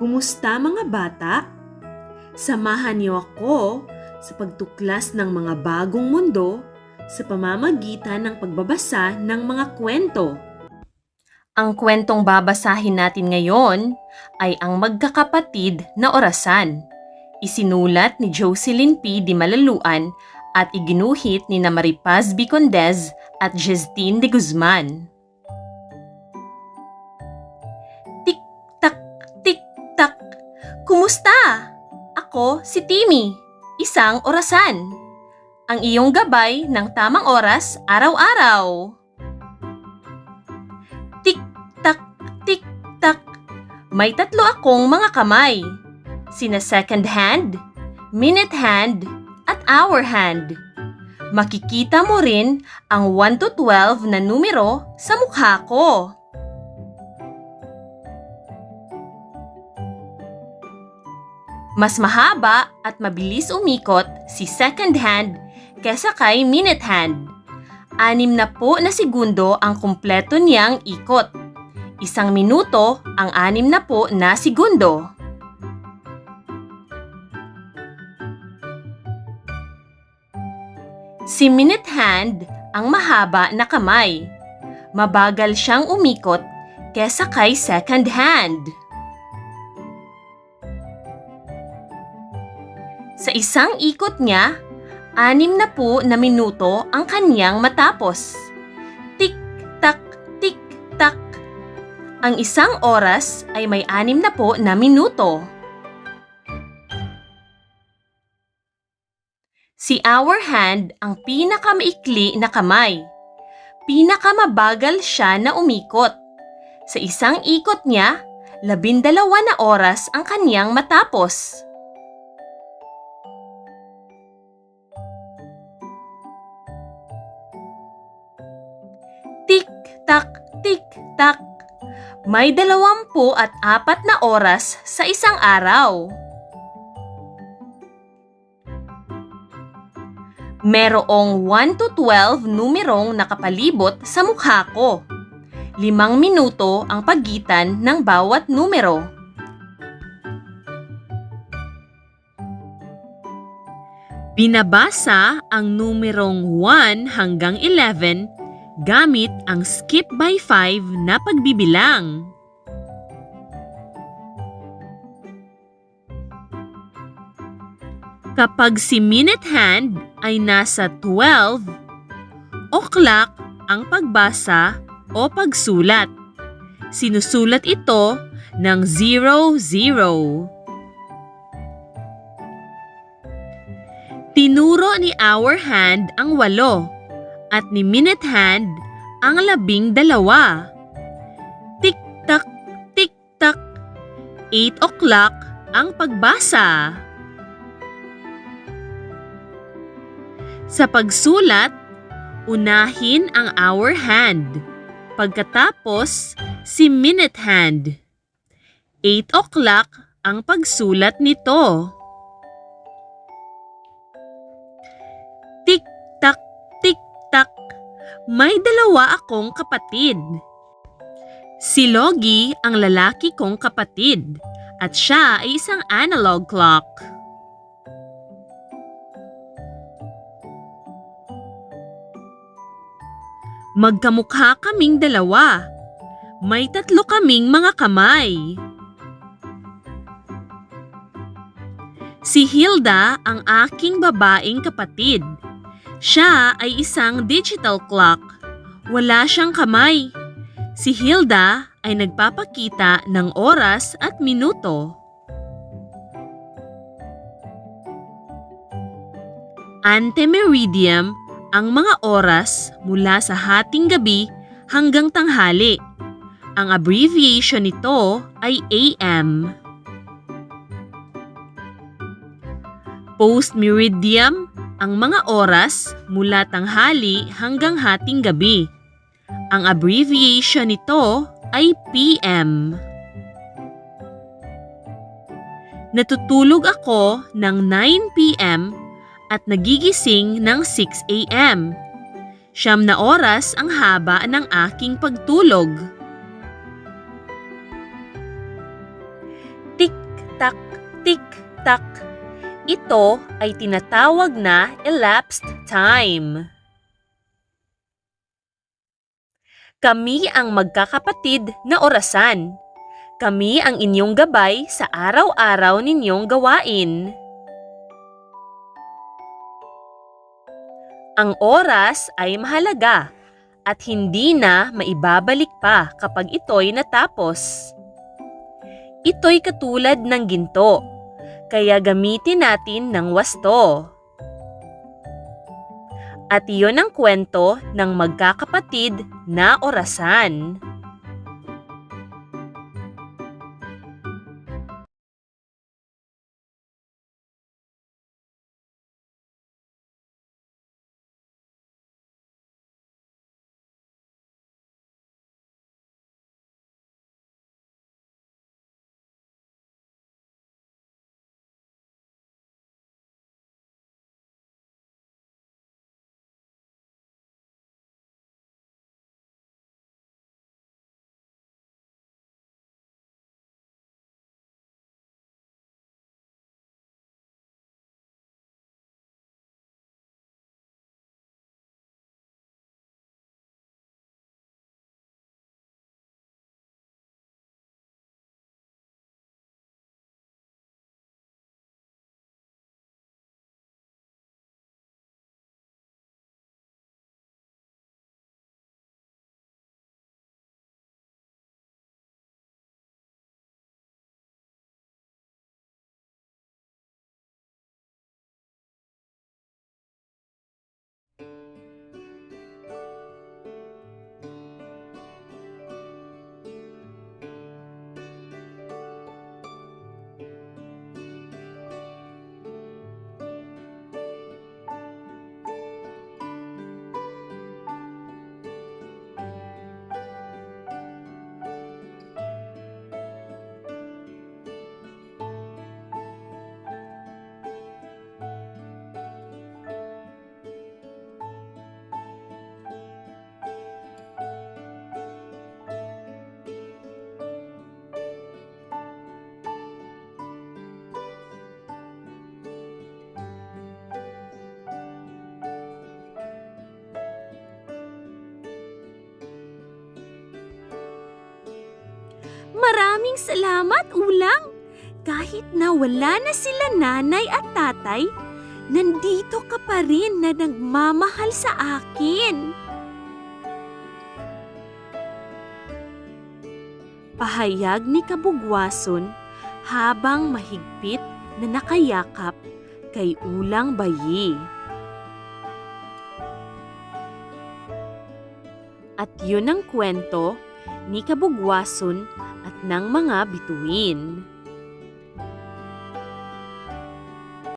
Kumusta mga bata? Samahan niyo ako sa pagtuklas ng mga bagong mundo sa pamamagitan ng pagbabasa ng mga kwento. Ang kwentong babasahin natin ngayon ay ang magkakapatid na orasan. Isinulat ni Jocelyn P. Di Malaluan at iginuhit ni Maripaz Bicondez at Jestine de Guzman. Tik-tak, tik-tak. Kumusta? Ako si Timmy, isang orasan. Ang iyong gabay ng tamang oras araw-araw. Tik-tak, tik-tak. May 3 akong mga kamay. Sina second hand, minute hand, at hour hand. Makikita mo rin ang 1 to 12 na numero sa mukha ko. Mas mahaba at mabilis umikot si second hand kesa kay minute hand. 60 na segundo ang kumpleto niyang ikot. 1 minuto ang 60 na segundo. Si minute hand ang mahaba na kamay. Mabagal siyang umikot kesa kay second hand. Sa isang ikot niya, 60 na minuto ang kaniyang matapos. Tik-tak, tik-tak. Ang isang oras ay may 60 na minuto. Si hour hand ang pinakamaikli na kamay. Pinakamabagal siya na umikot. Sa isang ikot niya, 12 na oras ang kaniyang matapos. Tik-tak, tik-tak. May 24 na oras sa isang araw. Merong 1 to 12 numerong nakapalibot sa mukha ko. 5 minuto ang pagitan ng bawat numero. Binabasa ang numerong 1 hanggang 11 gamit ang skip by 5 na pagbibilang. Kapag si minute hand ay nasa 12, o'clock ang pagbasa o pagsulat. Sinusulat ito ng 00. Tinuro ni hour hand ang 8 at ni minute hand ang 12. Tik-tak, tik-tak. 8 o'clock ang pagbasa. Sa pagsulat, unahin ang hour hand. Pagkatapos, si minute hand. 8 o'clock ang pagsulat nito. Tik-tak, tik-tak. May 2 akong kapatid. Si Logie ang lalaki kong kapatid at siya ay isang analog clock. Magkamukha kaming 2. May 3 kaming mga kamay. Si Hilda ang aking babaeng kapatid. Siya ay isang digital clock. Wala siyang kamay. Si Hilda ay nagpapakita ng oras at minuto. Antemeridium ang mga oras mula sa hating gabi hanggang tanghali. Ang abbreviation nito ay AM. Postmeridium ang mga oras mula tanghali hanggang hating gabi. Ang abbreviation nito ay PM. Natutulog ako ng 9 PM at nagigising ng 6 AM. 9 na oras ang haba ng aking pagtulog. Tik-tak, tik-tak. Ito ay tinatawag na elapsed time. Kami ang magkakapatid na orasan. Kami ang inyong gabay sa araw-araw ninyong gawain. Ang oras ay mahalaga at hindi na maibabalik pa kapag ito'y natapos. Ito'y katulad ng ginto, kaya gamitin natin ng wasto. At iyon ang kwento ng magkakapatid na orasan. Maraming salamat, Ulang! Kahit na wala na sila nanay at tatay, nandito ka pa rin na nagmamahal sa akin. Pahayag ni Kabugwason habang mahigpit na nakayakap kay Ulang Bayi. At yun ang kwento ni Kabugwason at ng mga bituin.